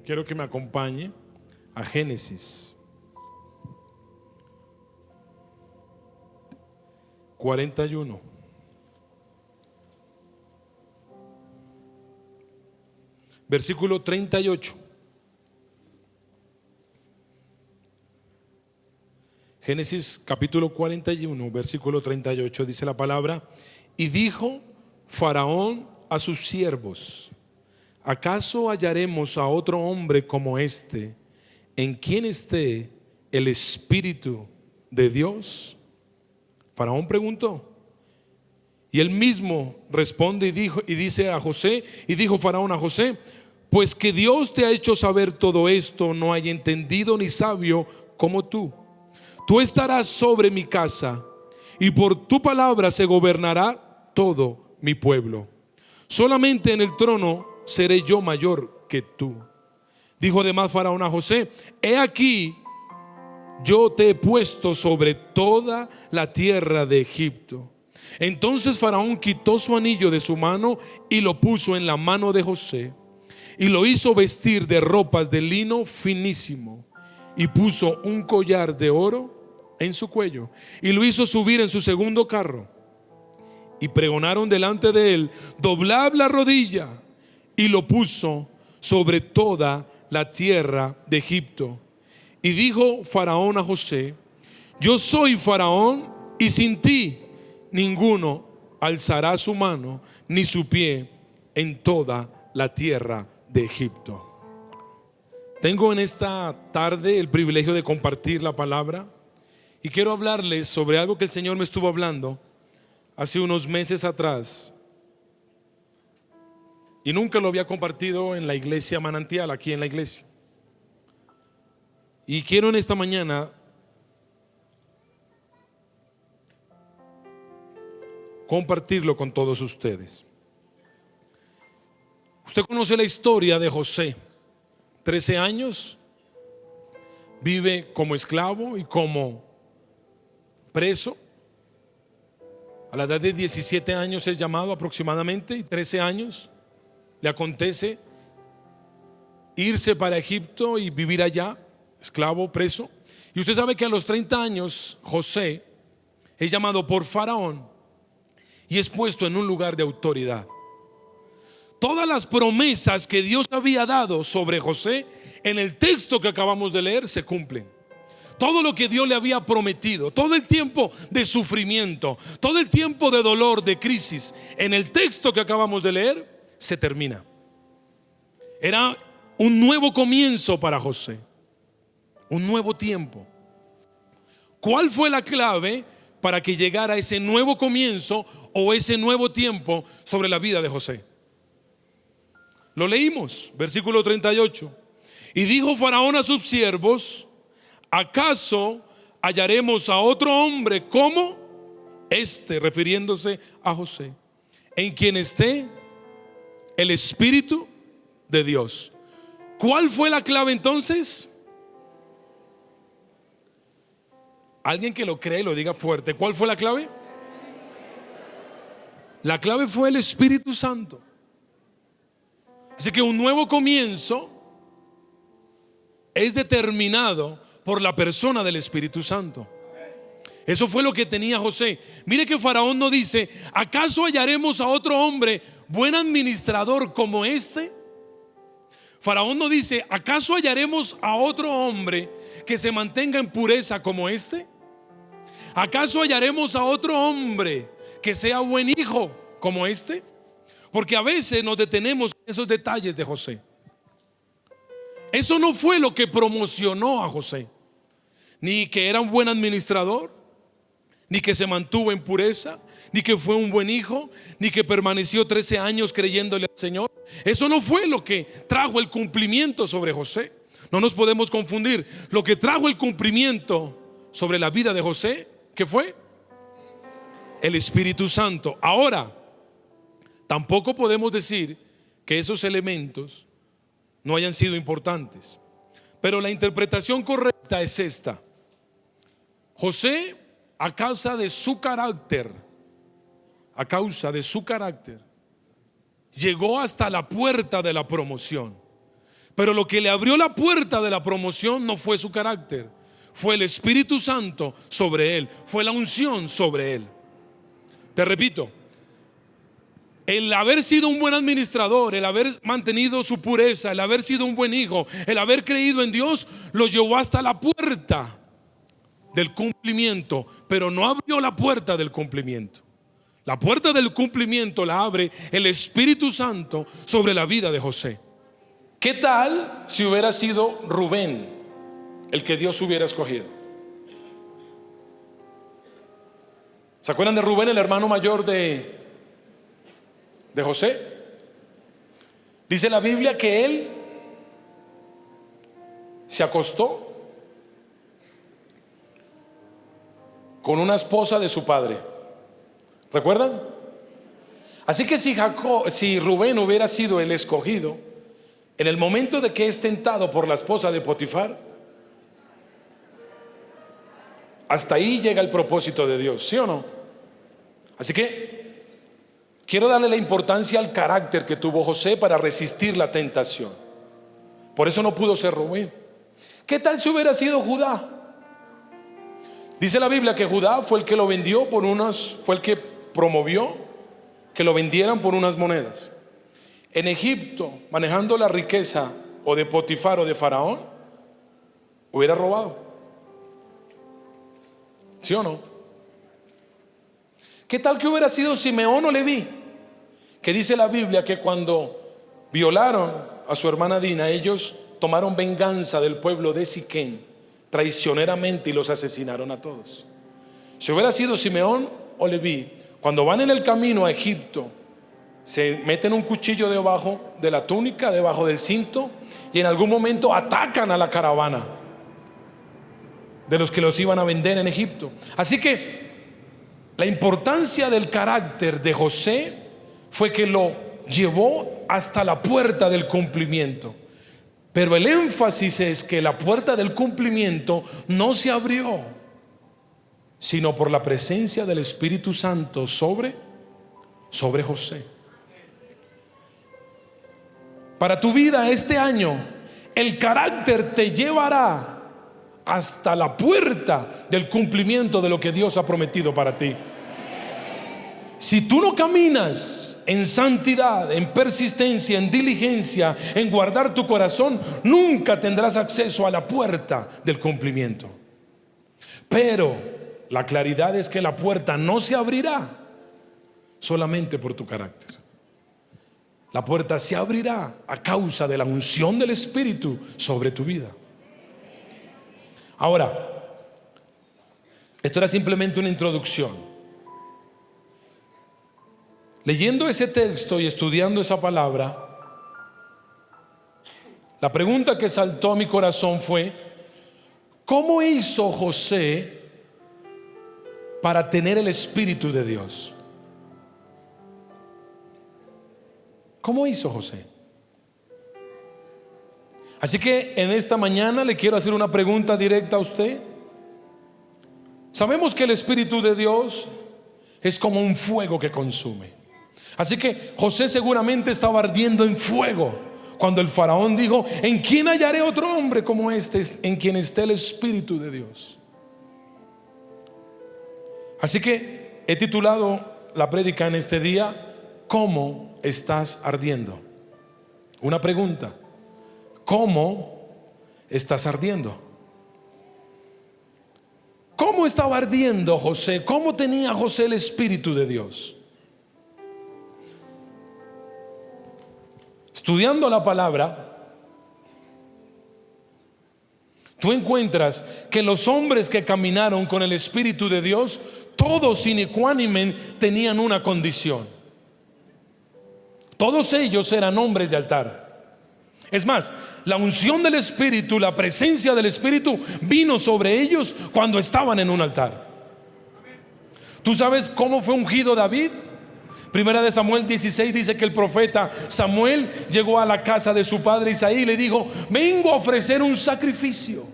quiero que me acompañe a Génesis 41. Versículo 38. Génesis capítulo 41, versículo 38, dice la palabra: y dijo Faraón a sus siervos: ¿acaso hallaremos a otro hombre como este, en quien esté el Espíritu de Dios? Faraón preguntó. Y él mismo responde y dice a José, y dijo Faraón a José: pues que Dios te ha hecho saber todo esto, no hay entendido ni sabio como tú. Tú estarás sobre mi casa, y por tu palabra se gobernará todo mi pueblo. Solamente en el trono seré yo mayor que tú. Dijo además Faraón a José: he aquí, yo te he puesto sobre toda la tierra de Egipto. Entonces Faraón quitó su anillo de su mano y lo puso en la mano de José, y lo hizo vestir de ropas de lino finísimo, y puso un collar de oro en su cuello, y lo hizo subir en su segundo carro. Y pregonaron delante de él: doblad la rodilla. Y lo puso sobre toda la tierra de Egipto. Y dijo Faraón a José: yo soy Faraón, y sin ti ninguno alzará su mano ni su pie en toda la tierra de Egipto. Tengo en esta tarde el privilegio de compartir la palabra, y quiero hablarles sobre algo que el Señor me estuvo hablando hace unos meses atrás, y nunca lo había compartido en la iglesia Manantial, aquí en la iglesia. Y quiero en esta mañana compartirlo con todos ustedes. Usted conoce la historia de José. 13 años, vive como esclavo y como preso. A la edad de 17 años es llamado aproximadamente, y 13 años le acontece irse para Egipto y vivir allá, esclavo, preso. Y usted sabe que a los 30 años José es llamado por Faraón y es puesto en un lugar de autoridad. Todas las promesas que Dios había dado sobre José en el texto que acabamos de leer se cumplen. Todo lo que Dios le había prometido, todo el tiempo de sufrimiento, todo el tiempo de dolor, de crisis, en el texto que acabamos de leer se termina. Era un nuevo comienzo para José, un nuevo tiempo. ¿Cuál fue la clave para que llegara ese nuevo comienzo o ese nuevo tiempo sobre la vida de José? Lo leímos, versículo 38. Y dijo Faraón a sus siervos: ¿acaso hallaremos a otro hombre como este? Refiriéndose a José, en quien esté el Espíritu de Dios. ¿Cuál fue la clave entonces? Alguien que lo cree, lo diga fuerte. ¿Cuál fue la clave? La clave fue el Espíritu Santo. Así que un nuevo comienzo es determinado por la persona del Espíritu Santo. Eso fue lo que tenía José. Mire que Faraón no dice: ¿acaso hallaremos a otro hombre buen administrador como este? Faraón no dice: ¿acaso hallaremos a otro hombre que se mantenga en pureza como este? ¿Acaso hallaremos a otro hombre que sea buen hijo como este? Porque a veces nos detenemos en esos detalles de José. Eso no fue lo que promocionó a José, ni que era un buen administrador, ni que se mantuvo en pureza, ni que fue un buen hijo, ni que permaneció 13 años creyéndole al Señor. Eso no fue lo que trajo el cumplimiento sobre José. No nos podemos confundir. Lo que trajo el cumplimiento sobre la vida de José, ¿qué fue? El Espíritu Santo. Ahora, tampoco podemos decir que esos elementos no hayan sido importantes, pero la interpretación correcta es esta: José, a causa de su carácter, llegó hasta la puerta de la promoción. Pero lo que le abrió la puerta de la promoción no fue su carácter, fue el Espíritu Santo sobre él, fue la unción sobre él. Te repito, el haber sido un buen administrador, el haber mantenido su pureza, el haber sido un buen hijo, el haber creído en Dios, lo llevó hasta la puerta del cumplimiento, pero no abrió la puerta del cumplimiento. La puerta del cumplimiento la abre el Espíritu Santo sobre la vida de José. ¿Qué tal si hubiera sido Rubén el que Dios hubiera escogido? ¿Se acuerdan de Rubén, el hermano mayor de José? Dice la Biblia que él se acostó con una esposa de su padre. ¿Recuerdan? Así que si Rubén hubiera sido el escogido, en el momento de que es tentado por la esposa de Potifar, hasta ahí llega el propósito de Dios, ¿sí o no? Así que quiero darle la importancia al carácter que tuvo José para resistir la tentación. Por eso no pudo ser Rubén. ¿Qué tal si hubiera sido Judá? Dice la Biblia que Judá fue el que lo vendió fue el que promovió que lo vendieran por unas monedas. En Egipto, manejando la riqueza o de Potifar o de Faraón, hubiera robado. ¿Sí o no? ¿Qué tal que hubiera sido Simeón o Leví? Que dice la Biblia que cuando violaron a su hermana Dina, ellos tomaron venganza del pueblo de Siquén traicioneramente y los asesinaron a todos. Si hubiera sido Simeón o Leví, cuando van en el camino a Egipto, se meten un cuchillo debajo de la túnica, debajo del cinto, y en algún momento atacan a la caravana de los que los iban a vender en Egipto. Así que la importancia del carácter de José fue que lo llevó hasta la puerta del cumplimiento. Pero el énfasis es que la puerta del cumplimiento no se abrió sino por la presencia del Espíritu Santo sobre José. Para tu vida este año, el carácter te llevará hasta la puerta del cumplimiento de lo que Dios ha prometido para ti. Si tú no caminas en santidad, en persistencia, en diligencia, en guardar tu corazón, nunca tendrás acceso a la puerta del cumplimiento. Pero la claridad es que la puerta no se abrirá solamente por tu carácter. La puerta se abrirá a causa de la unción del Espíritu sobre tu vida. Ahora, esto era simplemente una introducción. Leyendo ese texto y estudiando esa palabra, la pregunta que saltó a mi corazón fue: ¿cómo hizo José para tener el Espíritu de Dios? ¿Cómo hizo José? Así que en esta mañana le quiero hacer una pregunta directa a usted. Sabemos que el Espíritu de Dios es como un fuego que consume. Así que José seguramente estaba ardiendo en fuego cuando el faraón dijo: ¿en quién hallaré otro hombre como este, en quien esté el Espíritu de Dios? Así que he titulado la prédica en este día: ¿cómo estás ardiendo? Una pregunta: ¿cómo estás ardiendo? ¿Cómo estaba ardiendo José? ¿Cómo tenía José el Espíritu de Dios? Estudiando la palabra, tú encuentras que los hombres que caminaron con el Espíritu de Dios, todos sin ecuánime tenían una condición. Todos ellos eran hombres de altar. Es más, la unción del Espíritu, la presencia del Espíritu vino sobre ellos cuando estaban en un altar. ¿Tú sabes cómo fue ungido David? Primera de Samuel 16 dice que el profeta Samuel llegó a la casa de su padre Isaí y le dijo: vengo a ofrecer un sacrificio.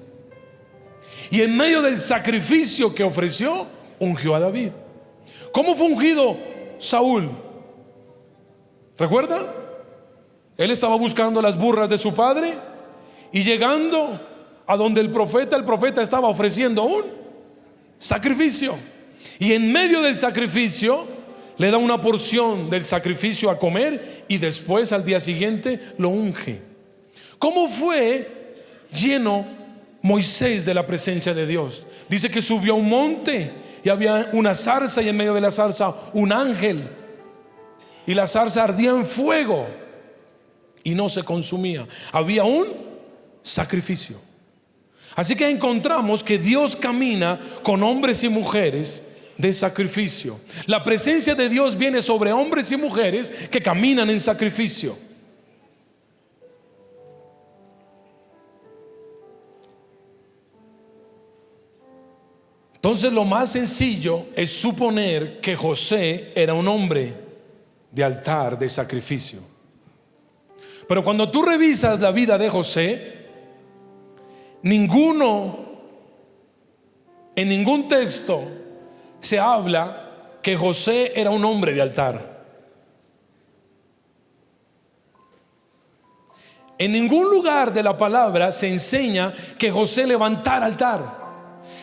Y en medio del sacrificio que ofreció, ungió a David. ¿Cómo fue ungido Saúl? ¿Recuerdan? Él estaba buscando las burras de su padre Y llegando a donde el profeta estaba ofreciendo un sacrificio. Y en medio del sacrificio le da una porción del sacrificio a comer y después al día siguiente lo unge. ¿Cómo fue lleno Moisés de la presencia de Dios? Dice que subió a un monte y había una zarza, y en medio de la zarza un ángel, y la zarza ardía en fuego y no se consumía. Había un sacrificio. Así que encontramos que Dios camina con hombres y mujeres de sacrificio. La presencia de Dios viene sobre hombres y mujeres que caminan en sacrificio. Entonces lo más sencillo es suponer que José era un hombre de altar, de sacrificio. Pero cuando tú revisas la vida de José, en ningún texto se habla que José era un hombre de altar. En ningún lugar de la palabra se enseña que José levantara altar,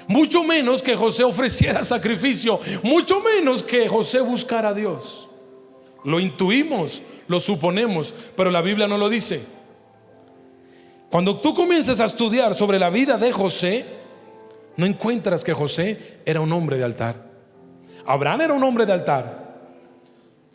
mucho menos que José ofreciera sacrificio, mucho menos que José buscara a Dios. Lo intuimos, lo suponemos, pero la Biblia no lo dice. Cuando tú comienzas a estudiar sobre la vida de José, no encuentras que José era un hombre de altar. Abraham era un hombre de altar.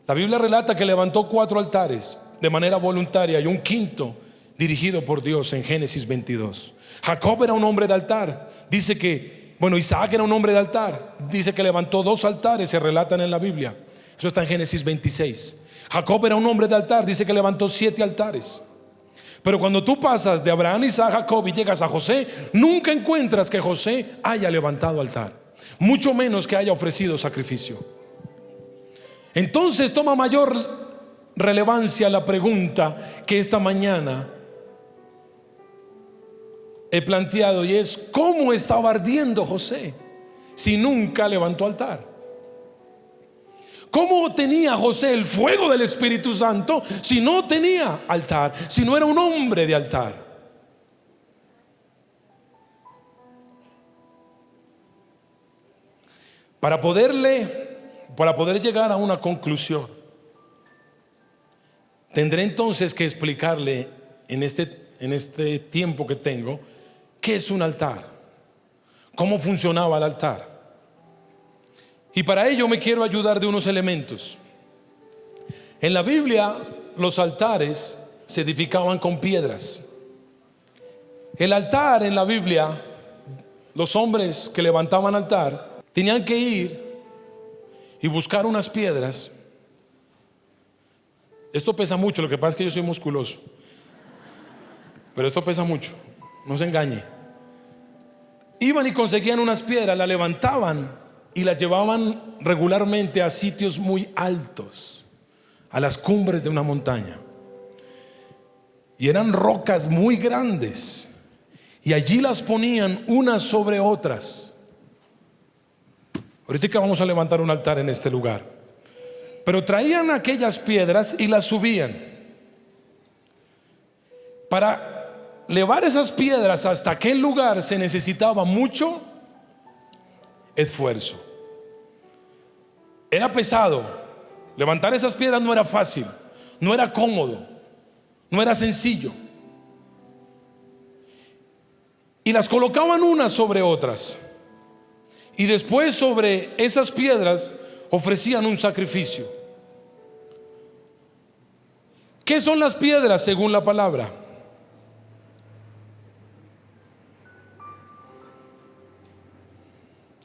La Biblia relata que levantó 4 altares de manera voluntaria y un quinto dirigido por Dios en Génesis 22. Jacob era un hombre de altar. Dice que, Isaac era un hombre de altar. Dice que levantó 2 altares, se relatan en la Biblia. Eso está en Génesis 26. Jacob era un hombre de altar. Dice que levantó 7 altares. Pero cuando tú pasas de Abraham, Isaac, Jacob y llegas a José, nunca encuentras que José haya levantado altar, mucho menos que haya ofrecido sacrificio. Entonces toma mayor relevancia la pregunta que esta mañana he planteado, y es: ¿cómo estaba ardiendo José si nunca levantó altar? ¿Cómo tenía José el fuego del Espíritu Santo si no tenía altar, si no era un hombre de altar? Para poder llegar a una conclusión, tendré entonces que explicarle en este tiempo que tengo qué es un altar, cómo funcionaba el altar. Y para ello me quiero ayudar de unos elementos. En la Biblia los altares se edificaban con piedras. El altar en la Biblia, los hombres que levantaban altar tenían que ir y buscar unas piedras. Esto pesa mucho, lo que pasa es que yo soy musculoso, pero esto pesa mucho, no se engañe. Iban y conseguían unas piedras, las levantaban y las llevaban regularmente a sitios muy altos, a las cumbres de una montaña. Y eran rocas muy grandes, y allí las ponían unas sobre otras. Ahorita vamos a levantar un altar en este lugar, pero traían aquellas piedras y las subían. Para llevar esas piedras hasta aquel lugar se necesitaba mucho esfuerzo. Era pesado. Levantar esas piedras no era fácil, no era cómodo, no era sencillo. Y las colocaban unas sobre otras, y después sobre esas piedras ofrecían un sacrificio. ¿Qué son las piedras según la palabra?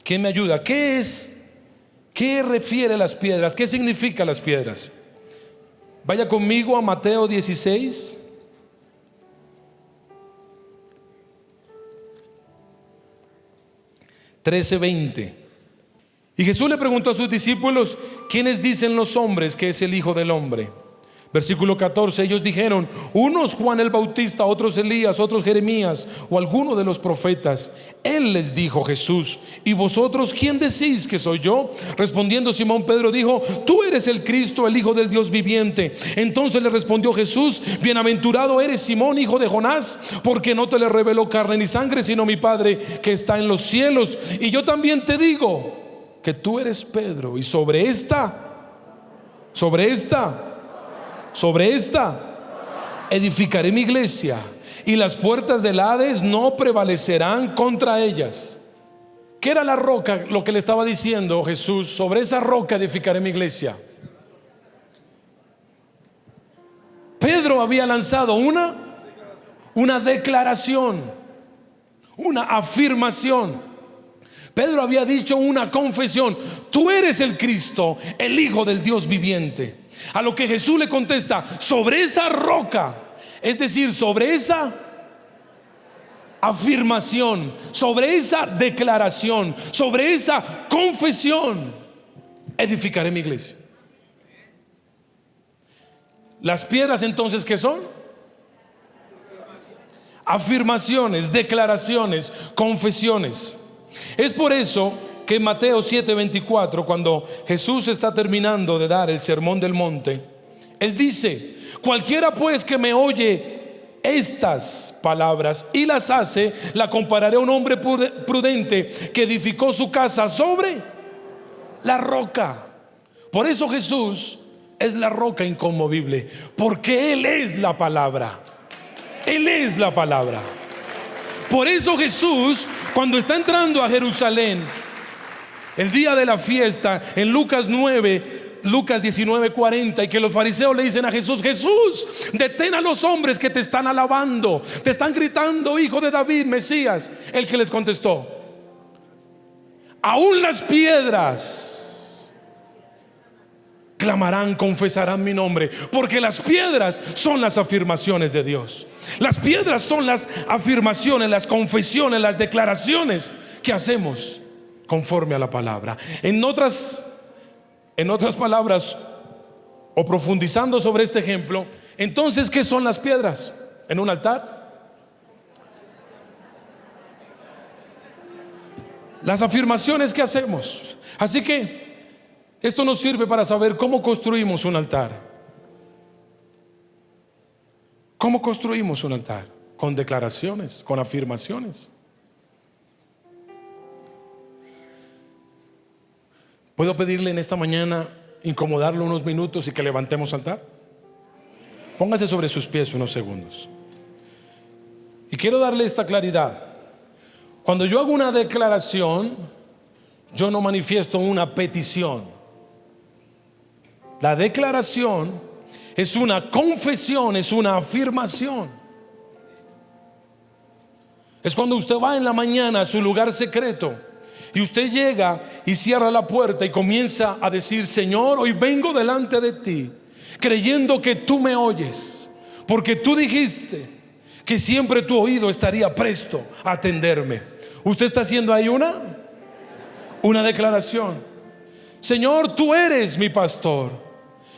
¿Quién me ayuda? ¿Qué refiere las piedras? ¿Qué significan las piedras? Vaya conmigo a Mateo 16. (13:20). Y Jesús le preguntó a sus discípulos: ¿quiénes dicen los hombres que es el Hijo del Hombre? Versículo 14, ellos dijeron: unos Juan el Bautista, otros Elías, otros Jeremías o alguno de los profetas. Él les dijo: Jesús. ¿Y vosotros quién decís que soy yo? Respondiendo Simón Pedro dijo: tú eres el Cristo, el Hijo del Dios viviente. Entonces le respondió Jesús: bienaventurado eres Simón, hijo de Jonás, porque no te le reveló carne ni sangre, sino mi Padre que está en los cielos. Y yo también te digo que tú eres Pedro, y sobre esta edificaré mi iglesia, y las puertas del Hades no prevalecerán contra ellas. ¿Qué era la roca? Lo que le estaba diciendo Jesús: sobre esa roca edificaré mi iglesia. Pedro había lanzado una declaración, una afirmación. Pedro había dicho una confesión: tú eres el Cristo, el Hijo del Dios viviente. A lo que Jesús le contesta: sobre esa roca, es decir, sobre esa afirmación, sobre esa declaración, sobre esa confesión, edificaré mi iglesia. Las piedras, entonces, ¿qué son? Afirmaciones, declaraciones, confesiones. Es por eso que en Mateo 7:24, cuando Jesús está terminando de dar el sermón del monte, Él dice: cualquiera pues que me oye estas palabras y las hace, la compararé a un hombre prudente que edificó su casa sobre la roca. Por eso Jesús es la roca inconmovible, porque Él es la palabra. Él es la palabra. Por eso Jesús, cuando está entrando a Jerusalén el día de la fiesta, en Lucas 19:40, y que los fariseos le dicen a Jesús: Jesús, detén a los hombres que te están alabando, te están gritando, Hijo de David, Mesías. El que les contestó: aún las piedras clamarán, confesarán mi nombre. Porque las piedras son las afirmaciones de Dios. Las piedras son las afirmaciones, las confesiones, las declaraciones que hacemos conforme a la palabra. En otras palabras, o profundizando sobre este ejemplo, entonces, ¿qué son las piedras en un altar? Las afirmaciones que hacemos. Así que esto nos sirve para saber cómo construimos un altar. ¿Cómo construimos un altar? Con declaraciones, con afirmaciones. ¿Puedo pedirle en esta mañana incomodarlo unos minutos y que levantemos altar? Póngase sobre sus pies unos segundos. Y quiero darle esta claridad. Cuando yo hago una declaración, yo no manifiesto una petición. La declaración es una confesión, es una afirmación. Es cuando usted va en la mañana a su lugar secreto y usted llega y cierra la puerta y comienza a decir: Señor, hoy vengo delante de ti creyendo que tú me oyes, porque tú dijiste que siempre tu oído estaría presto a atenderme. Usted está haciendo ahí una declaración. Señor, tú eres mi pastor.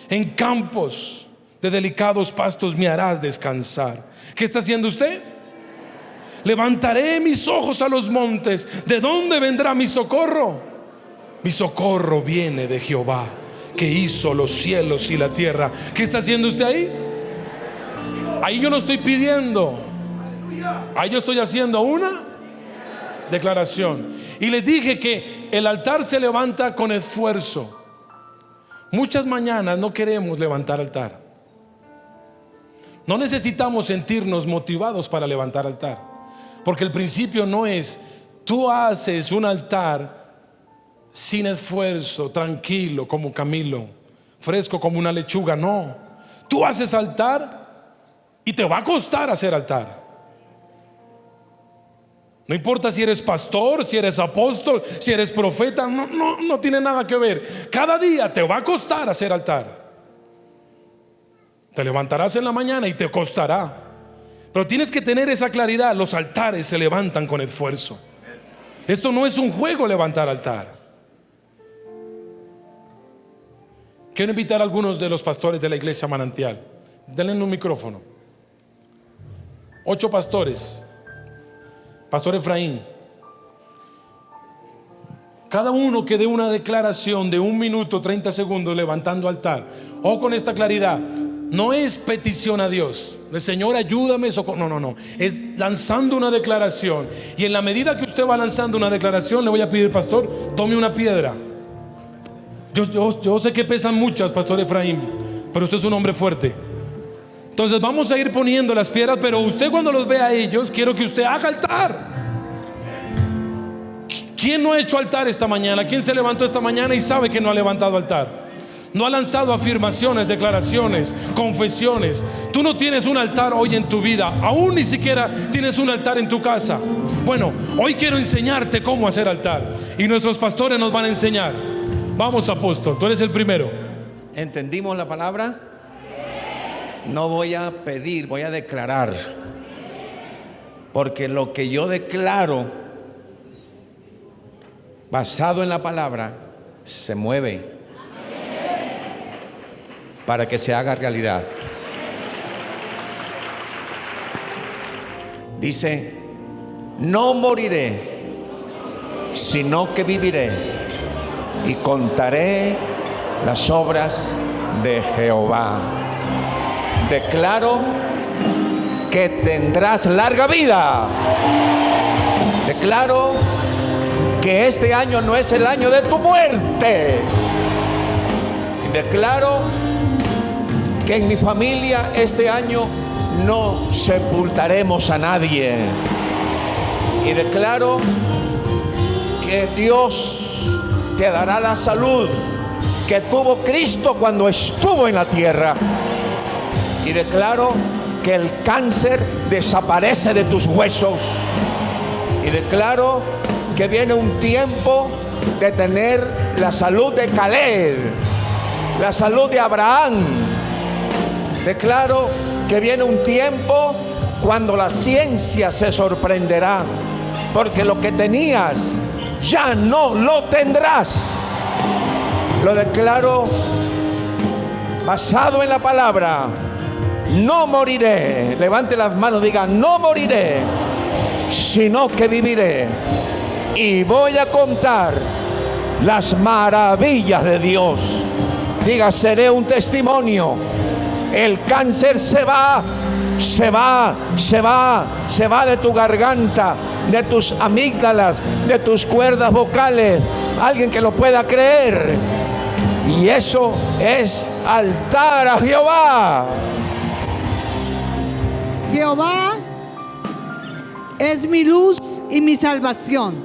En campos de delicados pastos me harás descansar. ¿Qué está haciendo usted? Levantaré mis ojos a los montes. ¿De dónde vendrá mi socorro? Mi socorro viene de Jehová, que hizo los cielos y la tierra. ¿Qué está haciendo usted ahí? Ahí yo no estoy pidiendo, ahí yo estoy haciendo una declaración. Y les dije que el altar se levanta con esfuerzo. Muchas mañanas no queremos levantar altar. No necesitamos sentirnos motivados para levantar altar, porque el principio no es: tú haces un altar sin esfuerzo, tranquilo como Camilo, fresco como una lechuga. No, tú haces altar y te va a costar hacer altar. No importa si eres pastor, si eres apóstol, si eres profeta, no tiene nada que ver. Cada día te va a costar hacer altar. Te levantarás en la mañana y te costará, pero tienes que tener esa claridad. Los altares se levantan con esfuerzo. Esto no es un juego, levantar altar. Quiero invitar a algunos de los pastores de la iglesia Manantial. Denle un micrófono. 8 pastores. Pastor Efraín. Cada uno que dé una declaración de 1 minuto 30 segundos levantando altar. O con esta claridad. No es petición a Dios, el Señor ayúdame, no, es lanzando una declaración. Y en la medida que usted va lanzando una declaración, le voy a pedir, pastor, tome una piedra. Yo sé que pesan muchas, pastor Efraín, pero usted es un hombre fuerte. Entonces vamos a ir poniendo las piedras, pero usted cuando los vea a ellos, quiero que usted haga altar. ¿Quién no ha hecho altar esta mañana? ¿Quién se levantó esta mañana y sabe que no ha levantado altar? No ha lanzado afirmaciones, declaraciones, confesiones. Tú no tienes un altar hoy en tu vida. Aún ni siquiera tienes un altar en tu casa. Bueno, hoy quiero enseñarte cómo hacer altar. Y nuestros pastores nos van a enseñar. Vamos, apóstol, tú eres el primero. ¿Entendimos la palabra? No voy a pedir, voy a declarar. Porque lo que yo declaro, basado en la palabra, se mueve para que se haga realidad. Dice: no moriré, sino que viviré y contaré las obras de Jehová. Declaro que tendrás larga vida. Declaro que este año no es el año de tu muerte. Y declaro que en mi familia este año no sepultaremos a nadie. Y declaro que Dios te dará la salud que tuvo Cristo cuando estuvo en la tierra. Y declaro que el cáncer desaparece de tus huesos. Y declaro que viene un tiempo de tener la salud de Caleb, la salud de Abraham. Declaro que viene un tiempo cuando la ciencia se sorprenderá, porque lo que tenías ya no lo tendrás. Lo declaro basado en la palabra. No moriré. Levante las manos, diga: no moriré, sino que viviré y voy a contar las maravillas de Dios. Diga: seré un testimonio. El cáncer se va de tu garganta, de tus amígdalas, de tus cuerdas vocales. Alguien que lo pueda creer. Y eso es altar a Jehová. Jehová es mi luz y mi salvación.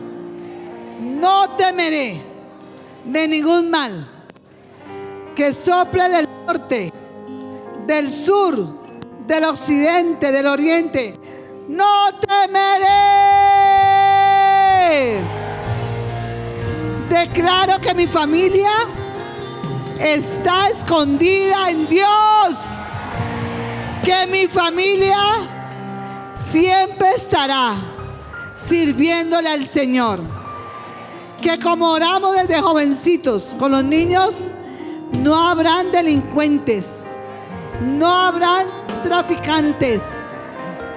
No temeré de ningún mal que sople del norte, del sur, del occidente, del oriente. No temeré. Declaro que mi familia está escondida en Dios. Que mi familia siempre estará sirviéndole al Señor. Que como oramos desde jovencitos con los niños, no habrán delincuentes, no habrán traficantes,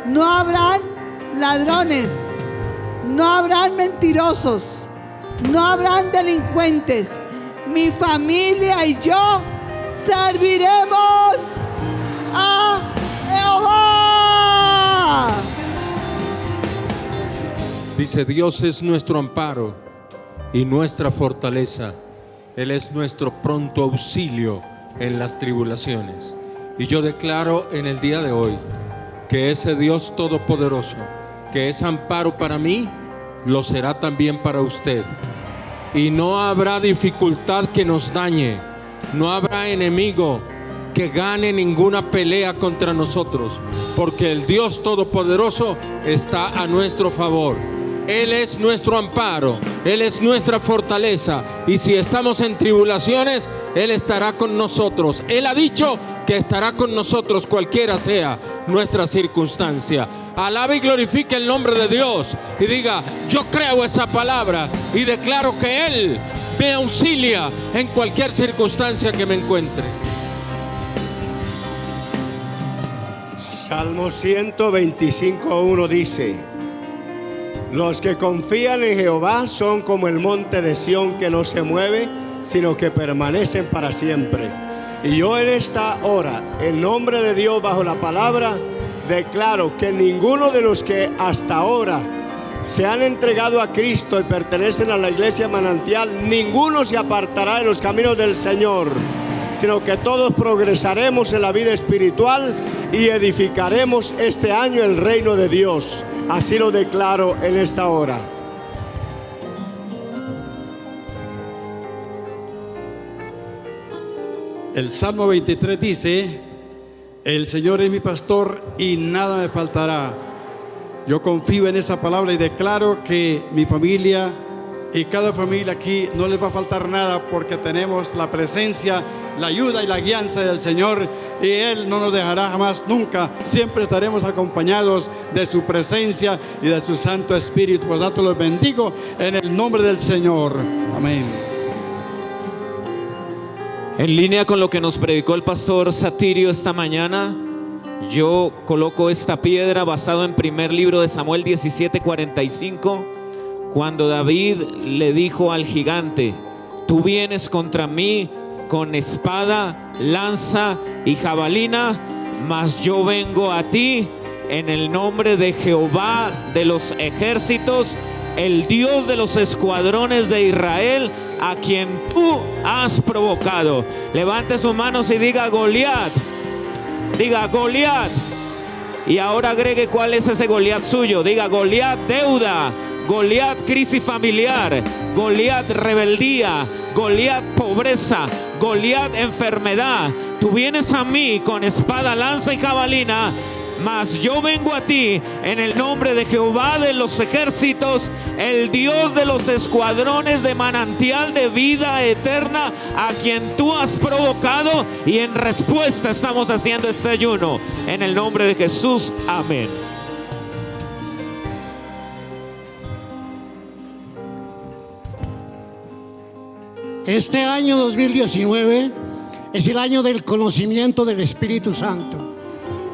no habrán ladrones, no habrán mentirosos, no habrán delincuentes. Mi familia y yo serviremos a Jehová. Dice: Dios es nuestro amparo y nuestra fortaleza. Él es nuestro pronto auxilio en las tribulaciones. Y yo declaro en el día de hoy que ese Dios todopoderoso, que es amparo para mí, lo será también para usted. Y no habrá dificultad que nos dañe, no habrá enemigo que gane ninguna pelea contra nosotros, porque el Dios todopoderoso está a nuestro favor. Él es nuestro amparo, Él es nuestra fortaleza, y si estamos en tribulaciones, Él estará con nosotros. Él ha dicho que estará con nosotros cualquiera sea nuestra circunstancia. Alabe y glorifique el nombre de Dios y diga: yo creo esa palabra y declaro que Él me auxilia en cualquier circunstancia que me encuentre. Salmo 125:1 dice: los que confían en Jehová son como el monte de Sión, que no se mueve, sino que permanecen para siempre. Y yo en esta hora, en nombre de Dios, bajo la palabra, declaro que ninguno de los que hasta ahora se han entregado a Cristo y pertenecen a la iglesia Manantial, ninguno se apartará de los caminos del Señor, sino que todos progresaremos en la vida espiritual y edificaremos este año el reino de Dios. Así lo declaro en esta hora. El Salmo 23 dice: el Señor es mi pastor y nada me faltará. Yo confío en esa palabra y declaro que mi familia y cada familia aquí no les va a faltar nada, porque tenemos la presencia, la ayuda y la guianza del Señor, y Él no nos dejará jamás, nunca. Siempre estaremos acompañados de su presencia y de su Santo Espíritu. Por tanto, los bendigo en el nombre del Señor. Amén. En línea con lo que nos predicó el pastor Satirio esta mañana, yo coloco esta piedra basado en primer libro de Samuel 17:45, cuando David le dijo al gigante: tú vienes contra mí con espada, lanza y jabalina, mas yo vengo a ti en el nombre de Jehová de los ejércitos, el Dios de los escuadrones de Israel, a quien tú has provocado. Levante sus manos y diga: Goliat. Diga: Goliat. Y ahora agregue cuál es ese Goliat suyo. Diga: Goliat deuda, Goliat crisis familiar, Goliat rebeldía, Goliat pobreza, Goliat enfermedad. Tú vienes a mí con espada, lanza y jabalina, mas yo vengo a ti en el nombre de Jehová de los ejércitos, el Dios de los escuadrones de Manantial de vida eterna, a quien tú has provocado. Y en respuesta estamos haciendo este ayuno en el nombre de Jesús. Amén. Este año 2019 es el año del conocimiento del Espíritu Santo.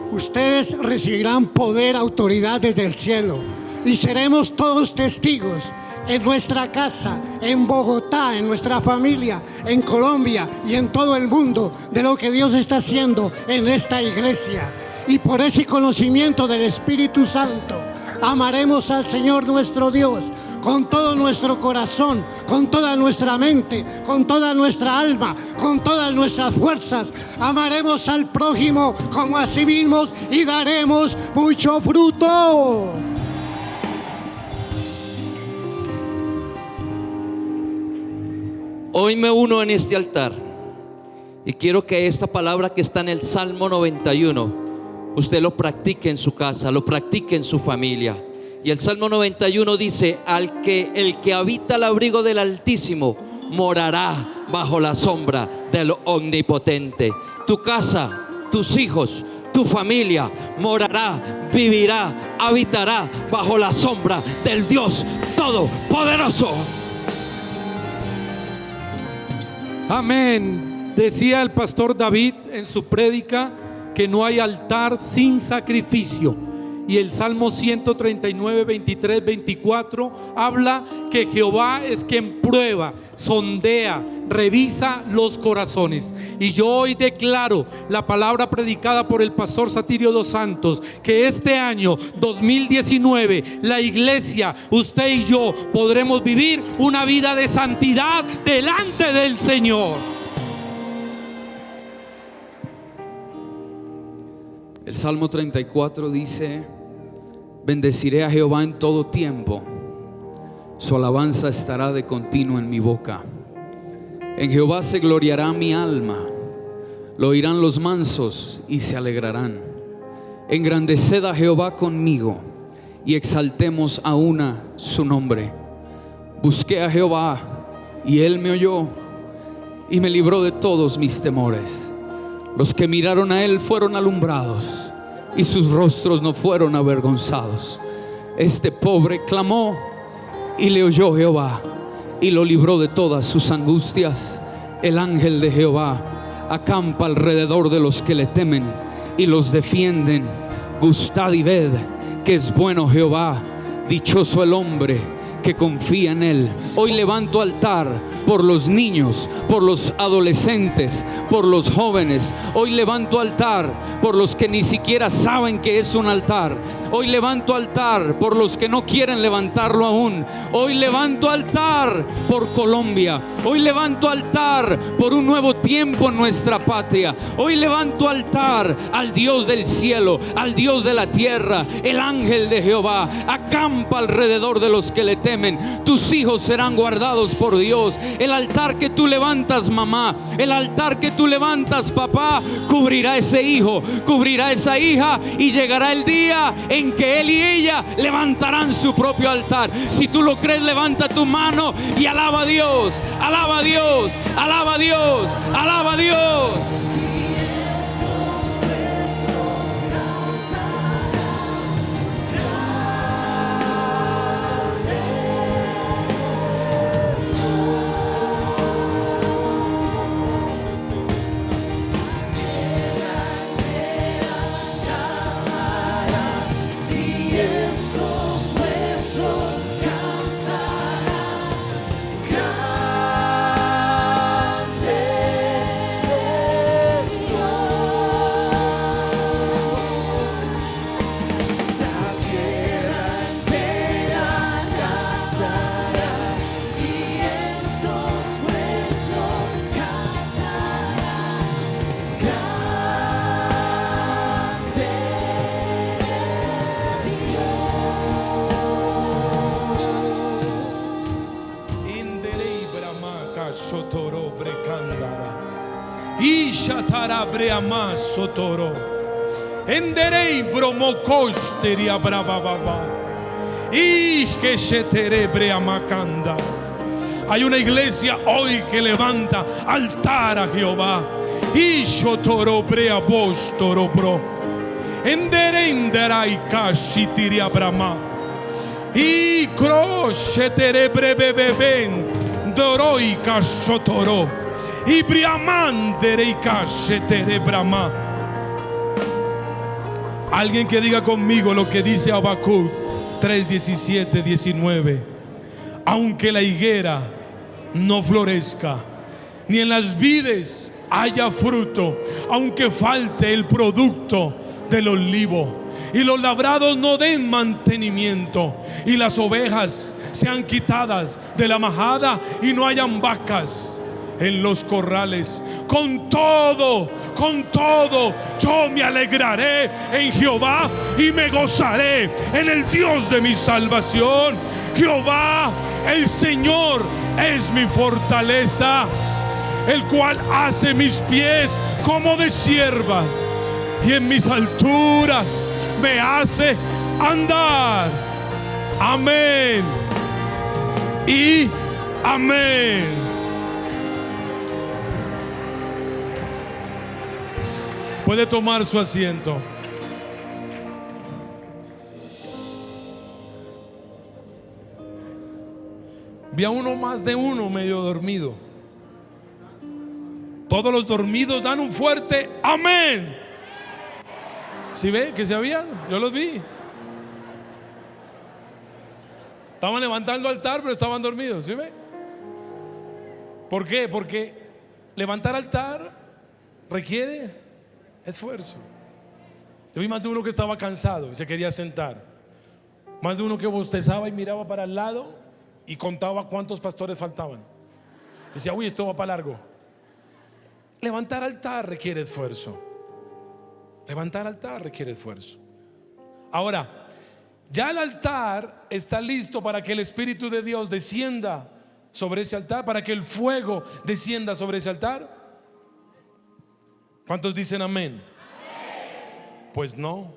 Ustedes recibirán poder, autoridad desde el cielo, y seremos todos testigos en nuestra casa, en Bogotá, en nuestra familia, en Colombia y en todo el mundo, de lo que Dios está haciendo en esta iglesia. Y por ese conocimiento del Espíritu Santo amaremos al Señor nuestro Dios con todo nuestro corazón, con toda nuestra mente, con toda nuestra alma, con todas nuestras fuerzas. Amaremos al prójimo como a sí mismos y daremos mucho fruto. Hoy me uno en este altar y quiero que esta palabra que está en el Salmo 91 usted lo practique en su casa, lo practique en su familia. Y el Salmo 91 dice: el que habita al abrigo del Altísimo morará bajo la sombra del Omnipotente. Tu casa, tus hijos, tu familia morará, vivirá, habitará bajo la sombra del Dios Todopoderoso. Amén. Decía el pastor David en su prédica que no hay altar sin sacrificio. Y el Salmo 139, 23, 24 habla que Jehová es quien prueba, sondea, revisa los corazones. Y yo hoy declaro la palabra predicada por el pastor Satirio dos Santos, que este año 2019 la iglesia, usted y yo podremos vivir una vida de santidad delante del Señor. El Salmo 34 dice: bendeciré a Jehová en todo tiempo, su alabanza estará de continuo en mi boca. En Jehová se gloriará mi alma, lo oirán los mansos y se alegrarán. Engrandeced a Jehová conmigo y exaltemos a una su nombre. Busqué a Jehová y él me oyó y me libró de todos mis temores. Los que miraron a él fueron alumbrados y sus rostros no fueron avergonzados. Este pobre clamó y le oyó Jehová y lo libró de todas sus angustias. El ángel de Jehová acampa alrededor de los que le temen y los defienden. Gustad y ved que es bueno Jehová. Dichoso el hombre que confía en él. Hoy levanto altar por los niños, por los adolescentes, por los jóvenes. Hoy levanto altar por los que ni siquiera saben que es un altar. Hoy levanto altar por los que no quieren levantarlo aún. Hoy levanto altar por Colombia. Hoy levanto altar por un nuevo tiempo en nuestra patria. Hoy levanto altar al Dios del cielo, al Dios de la tierra. El ángel de Jehová acampa alrededor de los que le temen. Tus hijos serán guardados por Dios. El altar que tú levantas, mamá, el altar que tú levantas, papá, cubrirá ese hijo, cubrirá esa hija, y llegará el día en que él y ella levantarán su propio altar. Si tú lo crees, levanta tu mano y alaba a Dios, alaba a Dios, alaba a Dios, alaba a Dios. Enderei bromocosteria brababa. Y que se terebre amacanda. Hay una iglesia hoy que levanta altar a Jehová. Y shotoro brea bostoro bro. Enderenderai kashi tiria brama. Y crosce terebre bebeben. Doroi kashotoro. Y briamanderei kashe terebrama. Alguien que diga conmigo lo que dice Habacuc 3:17, 19. Aunque la higuera no florezca, ni en las vides haya fruto, aunque falte el producto del olivo, y los labrados no den mantenimiento, y las ovejas sean quitadas de la majada, y no hayan vacas en los corrales, con todo yo me alegraré en Jehová y me gozaré en el Dios de mi salvación. Jehová, el Señor, es mi fortaleza, el cual hace mis pies como de siervas, y en mis alturas me hace andar. Amén y amén. Puede tomar su asiento. Vi a uno, más de uno, medio dormido. Todos los dormidos dan un fuerte amén. ¿Sí ve que se habían? Yo los vi. Estaban levantando altar, pero estaban dormidos. ¿Sí ve? ¿Por qué? Porque levantar altar requiere esfuerzo. Yo vi más de uno que estaba cansado y se quería sentar. Más de uno que bostezaba y miraba para el lado y contaba cuántos pastores faltaban. Decía, uy, esto va para largo. Levantar altar requiere esfuerzo. Levantar altar requiere esfuerzo. Ahora, ya el altar está listo para que el Espíritu de Dios descienda sobre ese altar, para que el fuego descienda sobre ese altar. ¿Cuántos dicen amén? Amén. Pues no.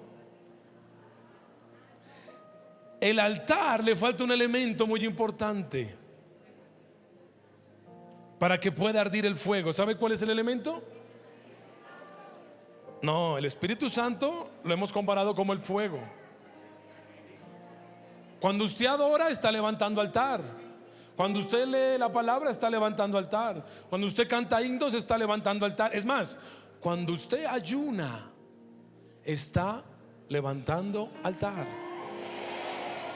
El altar le falta un elemento muy importante para que pueda ardir el fuego. ¿Sabe cuál es el elemento? No, el Espíritu Santo lo hemos comparado como el fuego. Cuando usted adora, está levantando altar. Cuando usted lee la palabra está levantando altar. Cuando usted canta himnos está levantando altar. Es más, cuando usted ayuna está levantando altar.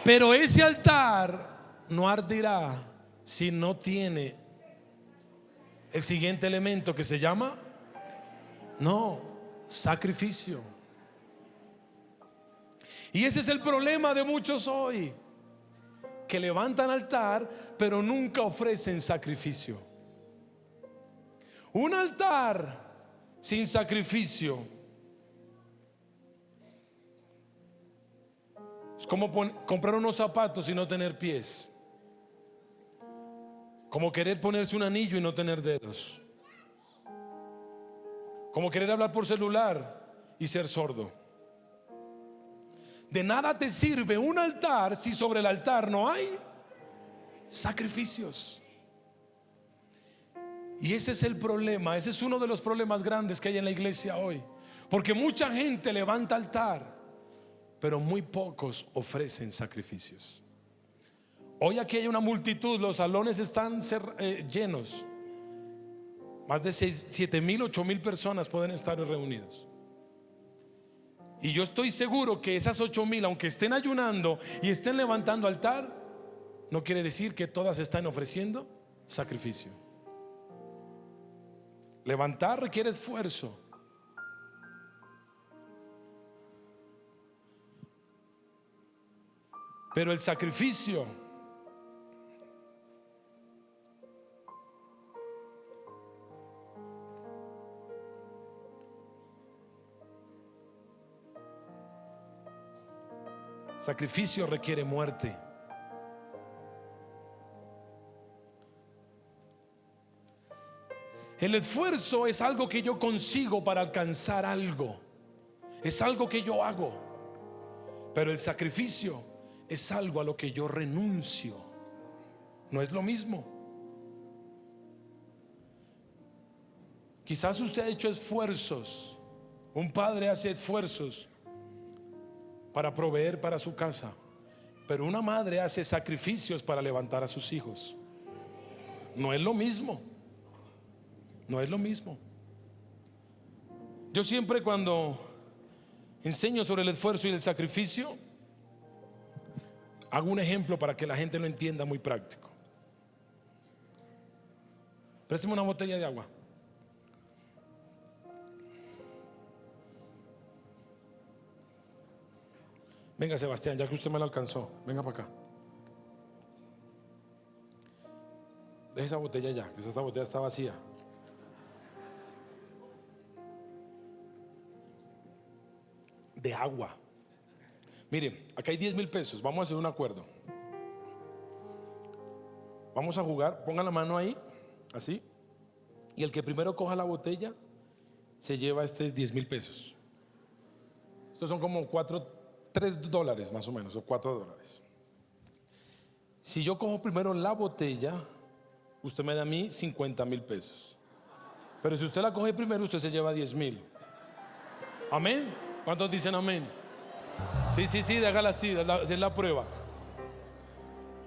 Pero ese altar no arderá si no tiene el siguiente elemento que se llama sacrificio. Y ese es el problema de muchos hoy, que levantan altar pero nunca ofrecen sacrificio. Un altar sin sacrificio es como comprar unos zapatos y no tener pies, como querer ponerse un anillo y no tener dedos, como querer hablar por celular y ser sordo. De nada te sirve un altar si sobre el altar no hay sacrificios. Y ese es el problema. Ese es uno de los problemas grandes que hay en la iglesia hoy, porque mucha gente levanta altar, pero muy pocos ofrecen sacrificios. Hoy aquí hay una multitud, los salones están llenos. Más de 7,000, 8,000 personas pueden estar reunidos. Y yo estoy seguro que esas 8,000, aunque estén ayunando y estén levantando altar, no quiere decir que todas están ofreciendo sacrificio. Levantar requiere esfuerzo. Pero el sacrificio requiere muerte. El esfuerzo es algo que yo consigo para alcanzar algo, es algo que yo hago. Pero el sacrificio es algo a lo que yo renuncio. No es lo mismo. Quizás usted ha hecho esfuerzos, un padre hace esfuerzos para proveer para su casa, pero una madre hace sacrificios para levantar a sus hijos. No es lo mismo. No es lo mismo. Yo siempre, cuando enseño sobre el esfuerzo y el sacrificio, hago un ejemplo para que la gente lo entienda, muy práctico. Présteme una botella de agua. Venga, Sebastián, ya que usted me la alcanzó, venga para acá. Deje esa botella ya, que esta botella está vacía. De agua. Miren, acá hay 10,000 pesos. Vamos a hacer un acuerdo. Vamos a jugar. Pongan la mano ahí, así. Y el que primero coja la botella se lleva 10,000 pesos. Estos son como $3 más o menos, o $4. Si yo cojo primero la botella, usted me da a mí 50,000 pesos. Pero si usted la coge primero, usted se lleva 10,000. Amén. ¿Cuántos dicen amén? Sí, déjala así, es la prueba.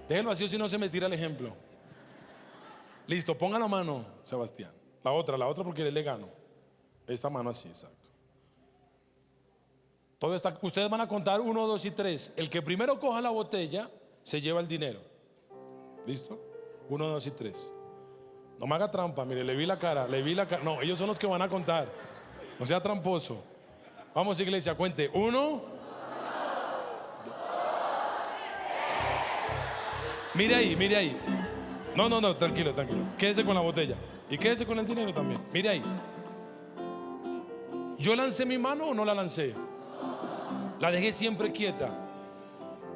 Déjelo así, o si no se me tira el ejemplo. Listo, ponga la mano, Sebastián. La otra porque le gano. Esta mano así, exacto. Ustedes van a contar 1, 2 y 3. El que primero coja la botella se lleva el dinero. ¿Listo? 1, 2 y 3. No me haga trampa, mire, le vi la cara. No, ellos son los que van a contar. No sea tramposo. Vamos, iglesia, cuente. 1. Mire ahí. No, tranquilo. Quédese con la botella. Y quédese con el dinero también. Mire ahí. ¿Yo lancé mi mano o no la lancé? La dejé siempre quieta.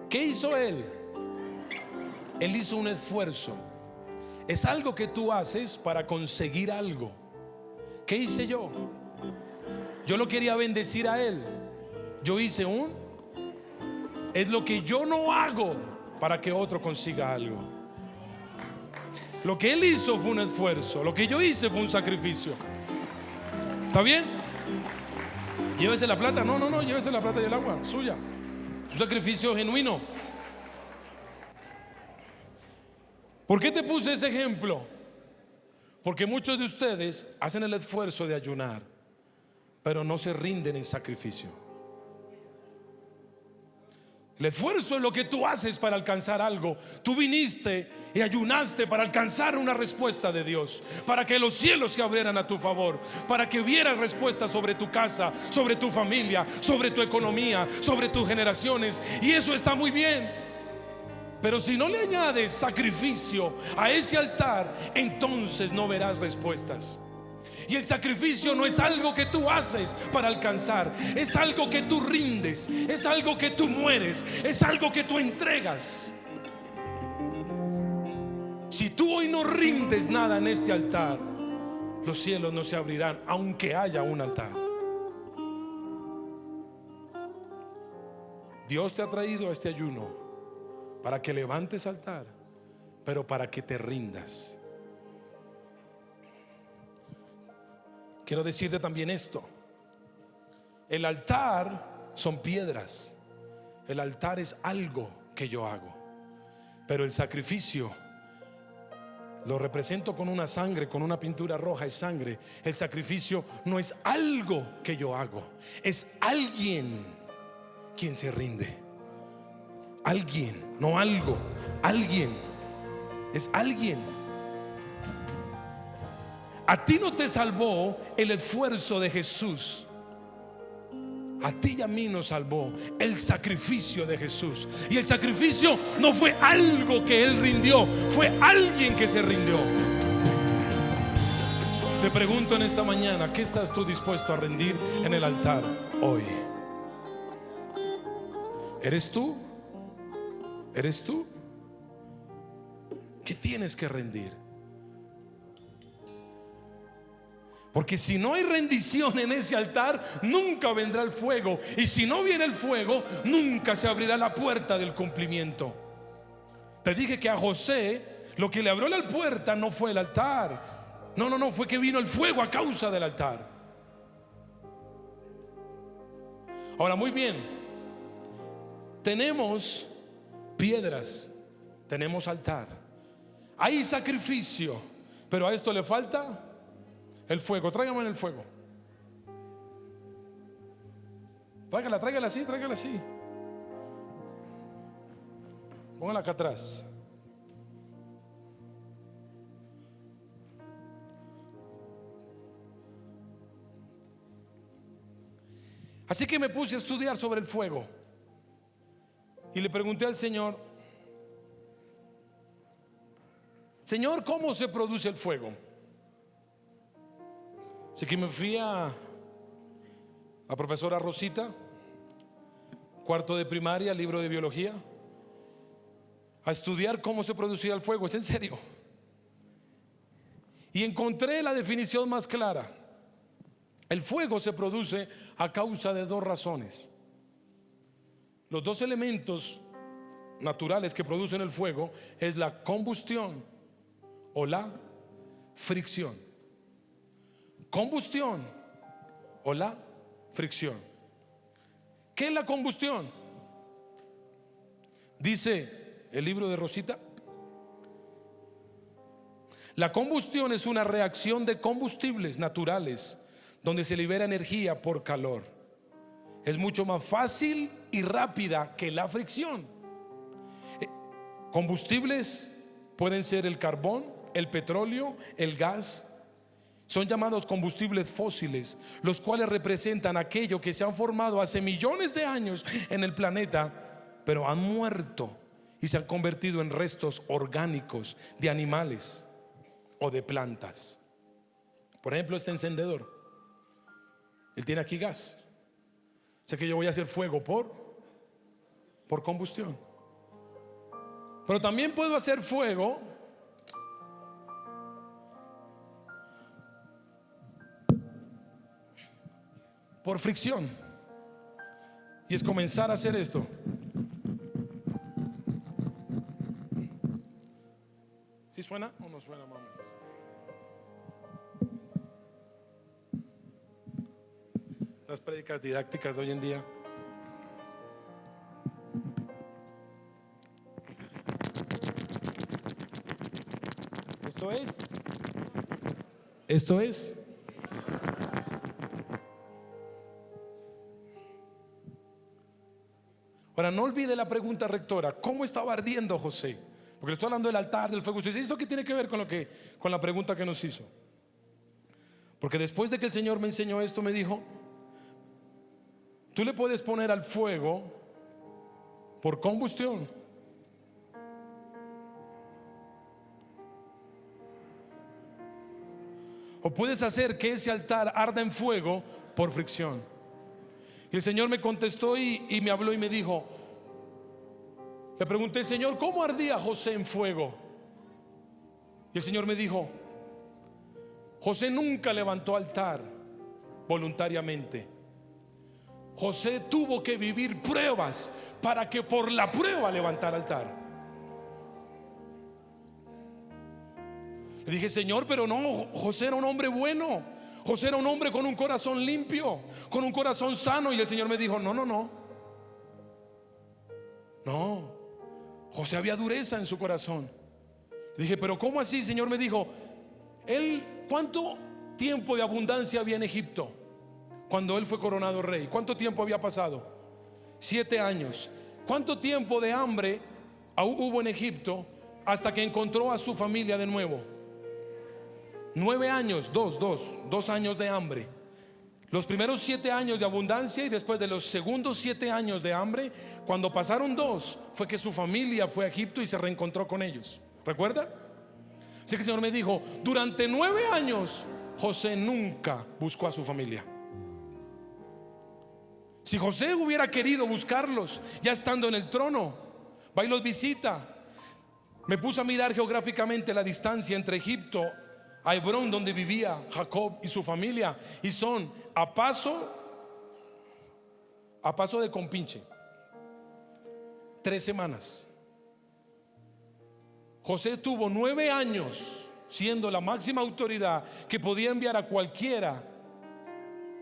¿Qué hizo él? Él hizo un esfuerzo. Es algo que tú haces para conseguir algo. ¿Qué hice yo? Yo lo quería bendecir a él. Yo hice es lo que yo no hago para que otro consiga algo. Lo que él hizo fue un esfuerzo. Lo que yo hice fue un sacrificio. ¿Está bien? Llévese la plata. No, llévese la plata y el agua, suya. Es un sacrificio genuino. ¿Por qué te puse ese ejemplo? Porque muchos de ustedes hacen el esfuerzo de ayunar, pero no se rinden en sacrificio. El esfuerzo es lo que tú haces para alcanzar algo. Tú viniste y ayunaste para alcanzar una respuesta de Dios, para que los cielos se abrieran a tu favor, para que hubieras respuestas sobre tu casa, sobre tu familia, sobre tu economía, sobre tus generaciones. Y eso está muy bien. Pero si no le añades sacrificio a ese altar, entonces no verás respuestas. Y el sacrificio no es algo que tú haces para alcanzar, es algo que tú rindes, es algo que tú mueres, es algo que tú entregas. Si tú hoy no rindes nada en este altar, los cielos no se abrirán, aunque haya un altar. Dios te ha traído a este ayuno para que levantes altar, pero para que te rindas. Quiero decirte también esto: el altar son piedras, el altar es algo que yo hago, pero el sacrificio lo represento con una sangre, con una pintura roja, es sangre. El sacrificio no es algo que yo hago, es alguien quien se rinde. Alguien, no algo, alguien, es alguien. A ti no te salvó el esfuerzo de Jesús, a ti y a mí nos salvó el sacrificio de Jesús. Y el sacrificio no fue algo que Él rindió, fue alguien que se rindió. Te pregunto en esta mañana, ¿qué estás tú dispuesto a rendir en el altar hoy? ¿Eres tú? ¿Eres tú? ¿Qué tienes que rendir? Porque si no hay rendición en ese altar, nunca vendrá el fuego. Y si no viene el fuego, nunca se abrirá la puerta del cumplimiento. Te dije que a José lo que le abrió la puerta no fue el altar. No, fue que vino el fuego a causa del altar. Ahora, muy bien, tenemos piedras, tenemos altar, hay sacrificio, pero a esto le falta el fuego. Tráigame el fuego. Tráigala así, tráigala así. Póngala acá atrás. Así que me puse a estudiar sobre el fuego y le pregunté al Señor: Señor, ¿cómo se produce el fuego? Así que me fui a la profesora Rosita, cuarto de primaria, libro de biología, a estudiar cómo se producía el fuego. Es en serio. Y encontré la definición más clara. El fuego se produce a causa de dos razones. Los dos elementos naturales que producen el fuego es la combustión o la fricción. Combustión o la fricción. ¿Qué es la combustión? Dice el libro de Rosita: la combustión es una reacción de combustibles naturales donde se libera energía por calor. Es mucho más fácil y rápida que la fricción. Combustibles pueden ser el carbón, el petróleo, el gas. Son llamados combustibles fósiles, los cuales representan aquello que se han formado hace millones de años en el planeta, pero han muerto y se han convertido en restos orgánicos de animales o de plantas. Por ejemplo, este encendedor, él tiene aquí gas. O sea que yo voy a hacer fuego por combustión. Pero también puedo hacer fuego por fricción. Y es comenzar a hacer esto. ¿Sí suena o no suena, mami? Las prédicas didácticas de hoy en día. Esto es. Esto es. Ahora, no olvide la pregunta rectora: ¿cómo estaba ardiendo José? Porque le estoy hablando del altar, del fuego. Usted dice, ¿esto qué tiene que ver con la pregunta que nos hizo? Porque después de que el Señor me enseñó esto, me dijo: tú le puedes poner al fuego por combustión, o puedes hacer que ese altar arda en fuego por fricción. Y el Señor me contestó y me habló y me dijo, le pregunté: Señor, ¿cómo ardía José en fuego? Y el Señor me dijo: José nunca levantó altar voluntariamente. José tuvo que vivir pruebas para que por la prueba levantara altar. Le dije: Señor, pero no, José era un hombre bueno. José era un hombre con un corazón limpio, con un corazón sano. Y el Señor me dijo: no, José había dureza en su corazón. Le dije: pero ¿cómo así, Señor? Me dijo: ¿cuánto tiempo de abundancia había en Egipto cuando él fue coronado rey? ¿Cuánto tiempo había pasado? 7 años. ¿Cuánto tiempo de hambre hubo en Egipto hasta que encontró a su familia de nuevo? 9 años, 2 años de hambre. Los primeros 7 años de abundancia, y después de los segundos 7 años de hambre, cuando pasaron 2, fue que su familia fue a Egipto y se reencontró con ellos. ¿Recuerda? Así que el Señor me dijo: durante 9 años José nunca buscó a su familia. Si José hubiera querido buscarlos ya estando en el trono, va y los visita. Me puse a mirar geográficamente la distancia entre Egipto a Hebrón, donde vivía Jacob y su familia, y son a paso de compinche, 3 semanas. José tuvo 9 años siendo la máxima autoridad que podía enviar a cualquiera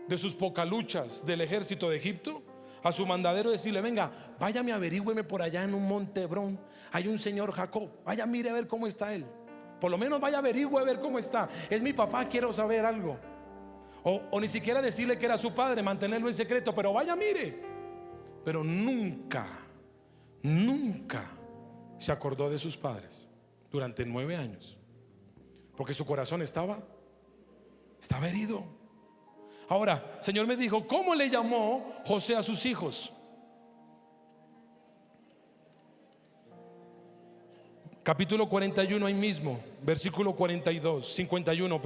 de sus pocaluchas del ejército de Egipto a su mandadero, decirle: venga, váyame, averígüeme por allá en un monte Hebrón, hay un señor Jacob, vaya, mire a ver cómo está él. Por lo menos vaya, averigüe a ver cómo está. Es mi papá, quiero saber algo. O ni siquiera decirle que era su padre, mantenerlo en secreto, pero vaya, mire. Pero nunca se acordó de sus padres durante 9 años, porque su corazón estaba herido. Ahora, el Señor me dijo: ¿cómo le llamó José a sus hijos? Capítulo 41 ahí mismo, versículo 51,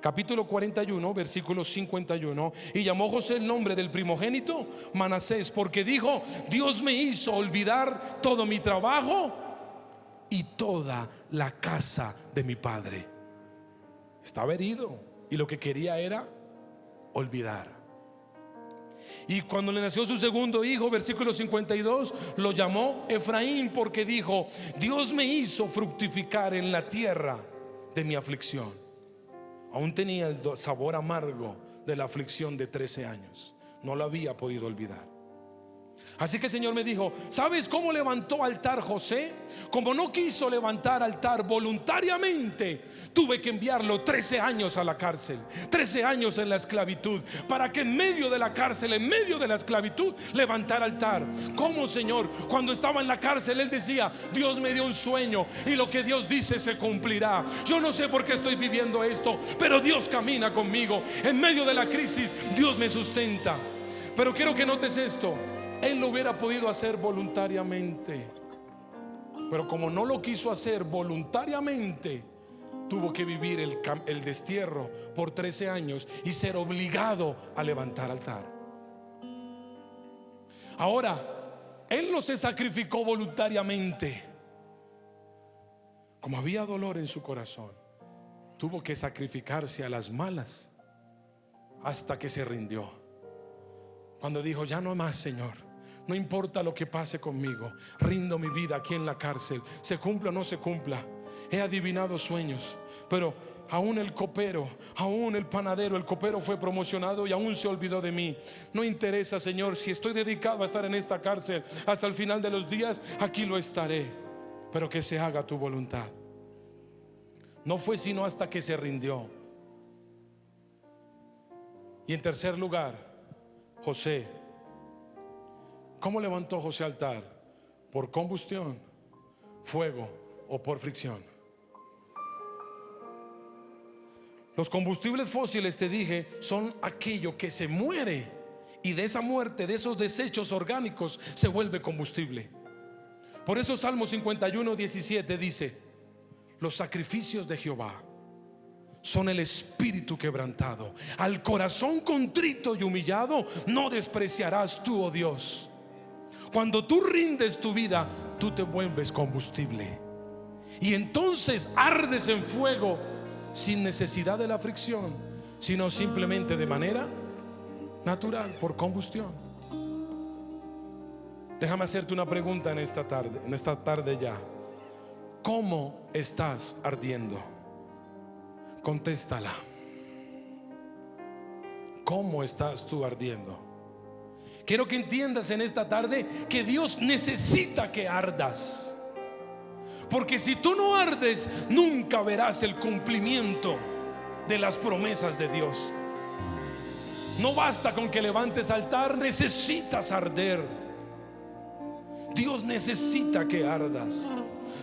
capítulo 41, versículo 51. Y llamó José el nombre del primogénito Manasés, porque dijo: Dios me hizo olvidar todo mi trabajo y toda la casa de mi padre. Estaba herido y lo que quería era olvidar. Y cuando le nació su segundo hijo, versículo 52, lo llamó Efraín, porque dijo: Dios me hizo fructificar en la tierra de mi aflicción. Aún tenía el sabor amargo de la aflicción de 13 años. No lo había podido olvidar. Así que el Señor me dijo: ¿sabes cómo levantó altar José? Como no quiso levantar altar voluntariamente, tuve que enviarlo 13 años a la cárcel, 13 años en la esclavitud, para que en medio de la cárcel, en medio de la esclavitud, levantara altar. ¿Cómo, Señor? Cuando estaba en la cárcel, él decía: Dios me dio un sueño y lo que Dios dice se cumplirá. Yo no sé por qué estoy viviendo esto, pero Dios camina conmigo. En medio de la crisis, Dios me sustenta. Pero quiero que notes esto: él lo hubiera podido hacer voluntariamente, pero como no lo quiso hacer voluntariamente, tuvo que vivir el destierro por 13 años y ser obligado a levantar altar. Ahora, él no se sacrificó voluntariamente. Como había dolor en su corazón, tuvo que sacrificarse a las malas hasta que se rindió. Cuando dijo: ya no más, Señor, no importa lo que pase conmigo, rindo mi vida aquí en la cárcel, se cumpla o no se cumpla. He adivinado sueños, pero aún el copero, aún el panadero, el copero fue promocionado y aún se olvidó de mí. No interesa, Señor, si estoy dedicado a estar en esta cárcel hasta el final de los días, aquí lo estaré, pero que se haga tu voluntad. No fue sino hasta que se rindió. Y en tercer lugar, José. ¿Cómo levantó José altar? ¿Por combustión, fuego o por fricción? Los combustibles fósiles, te dije, son aquello que se muere, y de esa muerte, de esos desechos orgánicos, se vuelve combustible. Por eso Salmo 51:17 dice: los sacrificios de Jehová son el espíritu quebrantado. Al corazón contrito y humillado no despreciarás tú, oh Dios. Cuando tú rindes tu vida, tú te vuelves combustible, y entonces ardes en fuego, sin necesidad de la fricción, sino simplemente de manera natural, por combustión. Déjame hacerte una pregunta en esta tarde ya. ¿Cómo estás ardiendo? Contéstala. ¿Cómo estás tú ardiendo? Quiero que entiendas en esta tarde que Dios necesita que ardas, porque si tú no ardes, nunca verás el cumplimiento de las promesas de Dios. No basta con que levantes altar, necesitas arder. Dios necesita que ardas.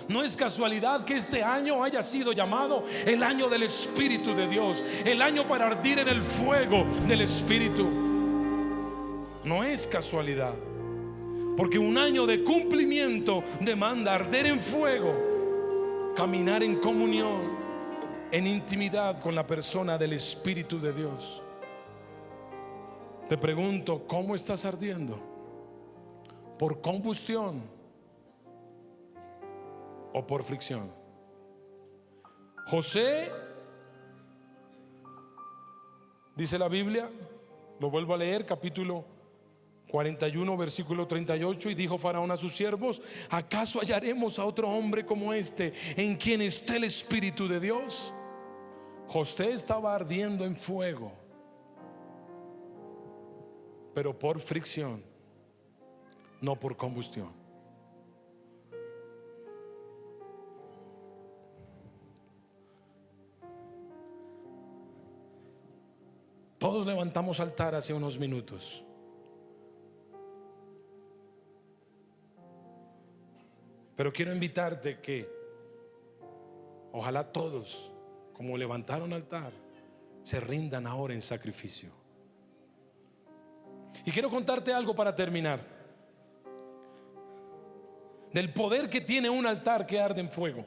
No es casualidad que este año haya sido llamado el año del Espíritu de Dios, el año para ardir en el fuego del Espíritu. No es casualidad, porque un año de cumplimiento demanda arder en fuego, caminar en comunión, en intimidad con la persona del Espíritu de Dios. Te pregunto, ¿cómo estás ardiendo? ¿Por combustión o por fricción? José, dice la Biblia, lo vuelvo a leer, capítulo 41, versículo 38, y dijo Faraón a sus siervos: ¿acaso hallaremos a otro hombre como este, en quien esté el Espíritu de Dios? José estaba ardiendo en fuego, pero por fricción, no por combustión. Todos levantamos altar hace unos minutos. Pero quiero invitarte que ojalá todos, como levantaron altar, se rindan ahora en sacrificio. Y quiero contarte algo para terminar, del poder que tiene un altar que arde en fuego.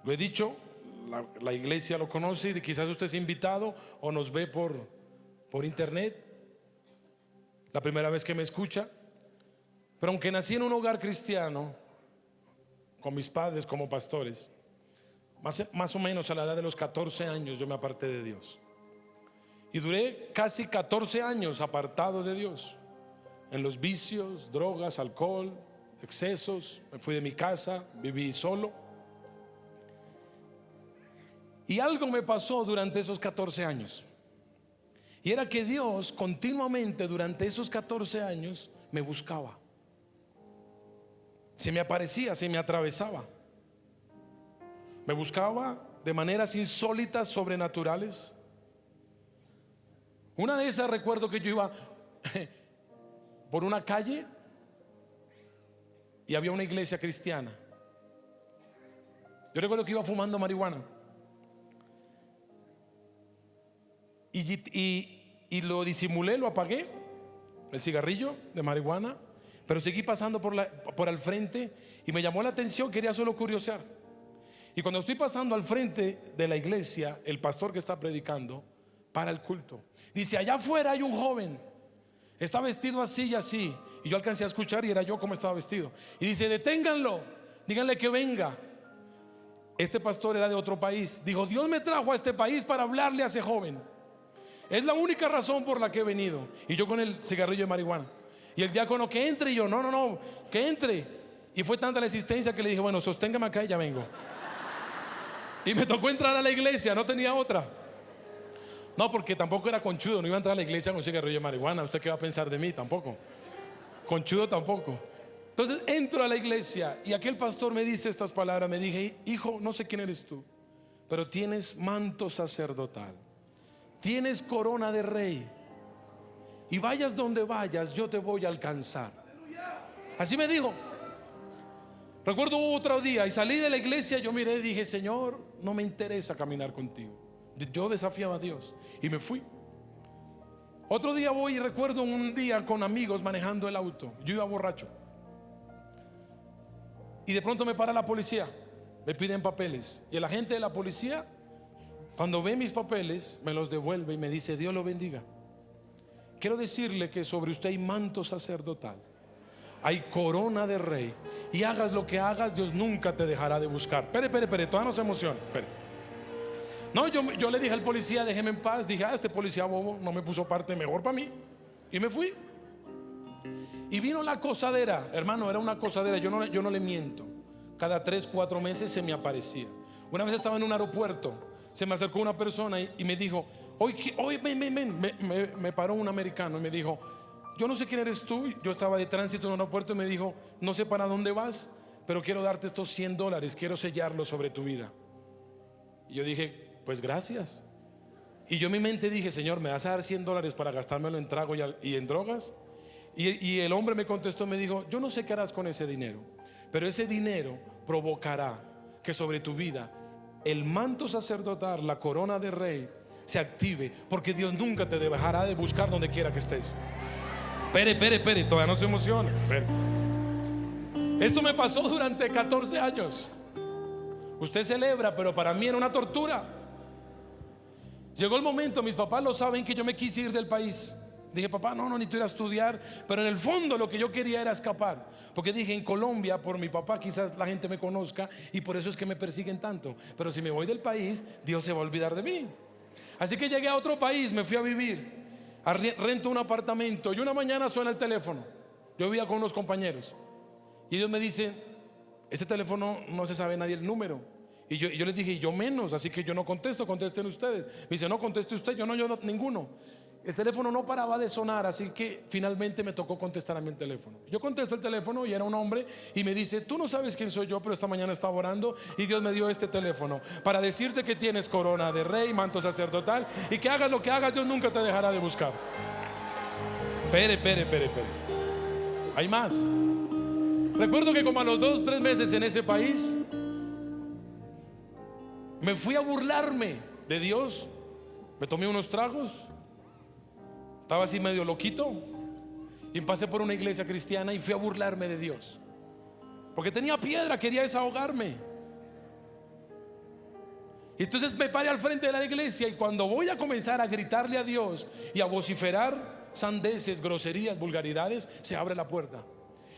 Lo he dicho, la iglesia lo conoce, y quizás usted es invitado o nos ve por internet, la primera vez que me escucha. Pero aunque nací en un hogar cristiano, con mis padres como pastores, más o menos a la edad de los 14 años yo me aparté de Dios. Y duré casi 14 años apartado de Dios, en los vicios, drogas, alcohol, excesos. Me fui de mi casa, viví solo. Y algo me pasó durante esos 14 años. Y era que Dios continuamente durante esos 14 años me buscaba. Se me aparecía, se me atravesaba. Me buscaba de maneras insólitas, sobrenaturales. Una de esas, recuerdo que yo iba por una calle y había una iglesia cristiana. Yo recuerdo que iba fumando marihuana y lo disimulé, lo apagué, el cigarrillo de marihuana, pero seguí pasando por al frente y me llamó la atención, quería solo curiosear. Y cuando estoy pasando al frente de la iglesia, el pastor que está predicando para el culto dice: allá afuera hay un joven, está vestido así y así. Y yo alcancé a escuchar y era yo como estaba vestido. Y dice: deténganlo, díganle que venga. Este pastor era de otro país. Dijo: Dios me trajo a este país para hablarle a ese joven. Es la única razón por la que he venido. Y yo con el cigarrillo de marihuana. Y el diácono: que entre. Y yo: no, que entre. Y fue tanta la existencia que le dije: bueno, sosténgame acá y ya vengo. Y me tocó entrar a la iglesia, no tenía otra. No, porque tampoco era conchudo, no iba a entrar a la iglesia con un cigarrillo de marihuana. ¿Usted qué va a pensar de mí? Tampoco. Conchudo tampoco. Entonces entro a la iglesia y aquel pastor me dice estas palabras. Me dije: hijo, no sé quién eres tú, pero tienes manto sacerdotal, tienes corona de rey, y vayas donde vayas, yo te voy a alcanzar. Así me dijo. Recuerdo otro día y salí de la iglesia. Yo miré y dije: Señor, no me interesa caminar contigo. Yo desafiaba a Dios y me fui. Otro día voy y recuerdo un día con amigos manejando el auto. Yo iba borracho y de pronto me para la policía, me piden papeles, y el agente de la policía, cuando ve mis papeles, me los devuelve y me dice: Dios lo bendiga, quiero decirle que sobre usted hay manto sacerdotal, hay corona de rey, y hagas lo que hagas, Dios nunca te dejará de buscar. Espere, todavía no se emociona. Espere. No, yo le dije al policía: déjeme en paz. Dije: este policía bobo no me puso parte, mejor para mí. Y me fui. Y vino la acosadera, hermano, era una acosadera. Yo no le miento. Cada 3-4 meses se me aparecía. Una vez estaba en un aeropuerto, se me acercó una persona y me dijo: hoy ven. Me paró un americano y me dijo: yo no sé quién eres tú. Yo estaba de tránsito en un aeropuerto y me dijo: no sé para dónde vas, pero quiero darte estos $100, quiero sellarlo sobre tu vida. Y yo dije: pues gracias. Y yo en mi mente dije: Señor, ¿me vas a dar $100 para gastármelo en trago y en drogas? Y el hombre me contestó, me dijo: yo no sé qué harás con ese dinero, pero ese dinero provocará que sobre tu vida el manto sacerdotal, la corona de rey, se active, porque Dios nunca te dejará de buscar donde quiera que estés. Espere, todavía no se emociona. Espere. Esto me pasó durante 14 años. Usted celebra, pero para mí era una tortura. Llegó el momento, mis papás lo saben, que yo me quise ir del país. Dije: papá, no necesito ir a estudiar. Pero en el fondo lo que yo quería era escapar, porque dije: en Colombia, por mi papá, quizás la gente me conozca, y por eso es que me persiguen tanto. Pero si me voy del país, Dios se va a olvidar de mí. Así que llegué a otro país, me fui a vivir, rento un apartamento, y una mañana suena el teléfono. Yo vivía con unos compañeros y ellos me dicen: ese teléfono no se sabe nadie el número. Y yo les dije: yo menos, así que yo no contesto, contesten ustedes. Me dice: no, conteste usted. Yo no, ninguno. El teléfono no paraba de sonar, así que finalmente me tocó contestar a mí el teléfono. Yo contesto el teléfono y era un hombre y me dice: tú no sabes quién soy yo, pero esta mañana estaba orando y Dios me dio este teléfono para decirte que tienes corona de rey, manto sacerdotal, y que hagas lo que hagas, Dios nunca te dejará de buscar. Espere. Hay más. Recuerdo que como a los 2-3 meses en ese país, me fui a burlarme de Dios. Me tomé unos tragos, estaba así medio loquito, y pasé por una iglesia cristiana y fui a burlarme de Dios, porque tenía piedra, quería desahogarme. Y entonces me paré al frente de la iglesia, y cuando voy a comenzar a gritarle a Dios y a vociferar sandeces, groserías, vulgaridades, se abre la puerta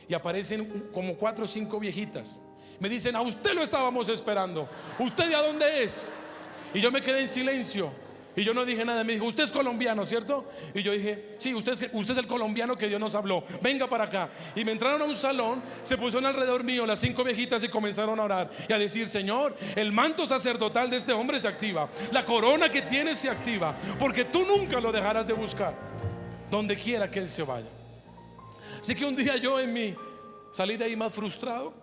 y aparecen como 4 o 5 viejitas. Me dicen: a usted lo estábamos esperando. ¿Usted de a dónde es? Y yo me quedé en silencio y yo no dije nada. Me dijo: usted es colombiano, ¿cierto? Y yo dije: sí, usted es el colombiano que Dios nos habló, venga para acá. Y me entraron a un salón, se pusieron alrededor mío las 5 viejitas y comenzaron a orar y a decir: Señor, el manto sacerdotal de este hombre se activa, la corona que tiene se activa, porque tú nunca lo dejarás de buscar donde quiera que él se vaya. Así que un día yo salí de ahí más frustrado.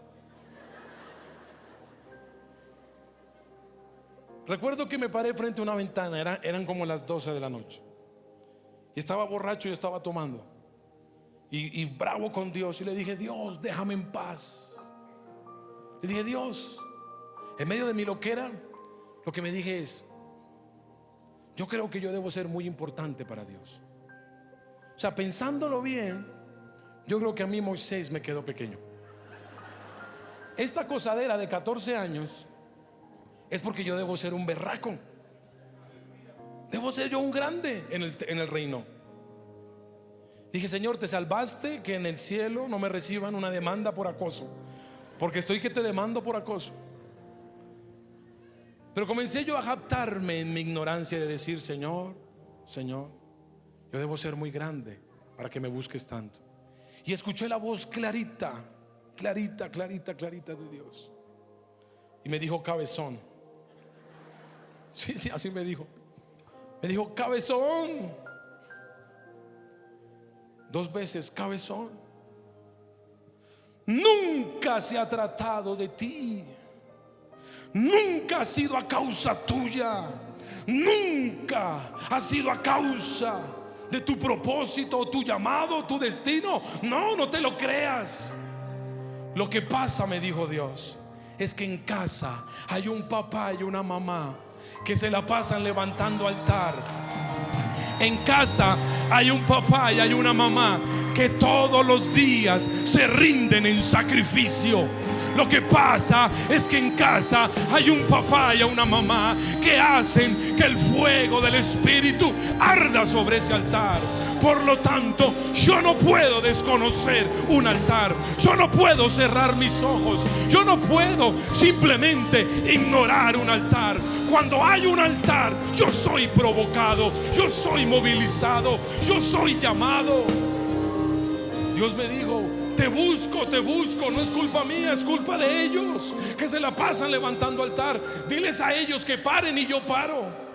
Recuerdo que me paré frente a una ventana, eran como las 12 de la noche, y estaba borracho y estaba tomando y bravo con Dios, y le dije: Dios, déjame en paz. Le dije: Dios, en medio de mi loquera, lo que me dije es: yo creo que yo debo ser muy importante para Dios. O sea, pensándolo bien, yo creo que a mí Moisés me quedó pequeño. Esta cosadera de 14 años es porque yo debo ser un berraco, debo ser yo un grande en el reino. Dije: Señor, te salvaste que en el cielo no me reciban una demanda por acoso, porque estoy que te demando por acoso. Pero comencé yo a jactarme en mi ignorancia de decir: Señor, yo debo ser muy grande para que me busques tanto. Y escuché la voz clarita de Dios, y me dijo: cabezón. Sí, así me dijo. Me dijo: cabezón. 2 veces: cabezón. nunca se ha tratado de ti. Nunca ha sido a causa tuya. Nunca ha sido a causa de tu propósito, tu llamado, tu destino. No, no te lo creas. Lo que pasa, me dijo Dios, es que en casa hay un papá y una mamá que se la pasan levantando altar. En casa hay un papá y hay una mamá que todos los días se rinden en sacrificio. Lo que pasa es que en casa hay un papá y una mamá que hacen que el fuego del Espíritu arda sobre ese altar. Por lo tanto, yo no puedo desconocer un altar. Yo no puedo cerrar mis ojos. Yo no puedo simplemente ignorar un altar. Cuando hay un altar, yo soy provocado, yo soy movilizado, yo soy llamado. Dios me dijo: te busco, no es culpa mía, es culpa de ellos, que se la pasan levantando altar. Diles a ellos que paren y yo paro.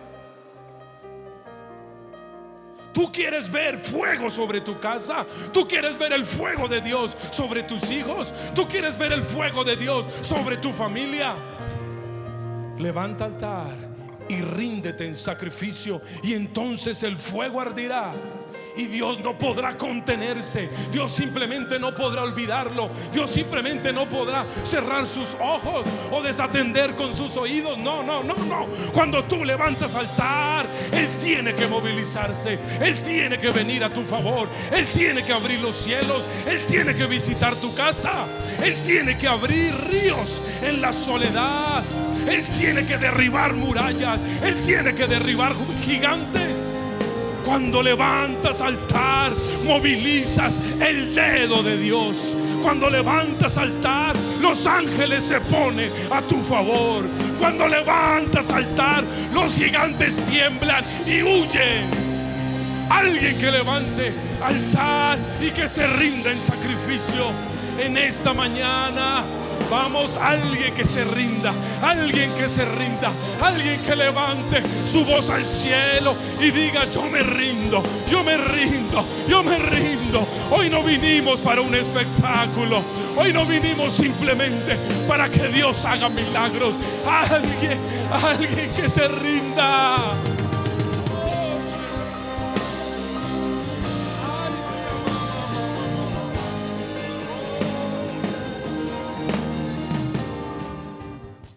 Tú quieres ver fuego sobre tu casa. Tú quieres ver el fuego de Dios sobre tus hijos. Tú quieres ver el fuego de Dios sobre tu familia. Levanta altar y ríndete en sacrificio, y entonces el fuego ardirá. Y Dios no podrá contenerse. Dios simplemente no podrá olvidarlo. Dios simplemente no podrá cerrar sus ojos o desatender con sus oídos. No. Cuando tú levantas altar, Él tiene que movilizarse. Él tiene que venir a tu favor. Él tiene que abrir los cielos. Él tiene que visitar tu casa. Él tiene que abrir ríos en la soledad. Él tiene que derribar murallas. Él tiene que derribar gigantes. Cuando levantas altar, movilizas el dedo de Dios. Cuando levantas altar, los ángeles se ponen a tu favor. Cuando levantas altar, los gigantes tiemblan y huyen. Alguien que levante altar y que se rinda en sacrificio en esta mañana. Vamos, alguien que se rinda, alguien que se rinda, alguien que levante su voz al cielo y diga: yo me rindo, yo me rindo, yo me rindo. Hoy no vinimos para un espectáculo. Hoy no vinimos simplemente para que Dios haga milagros. Alguien que se rinda.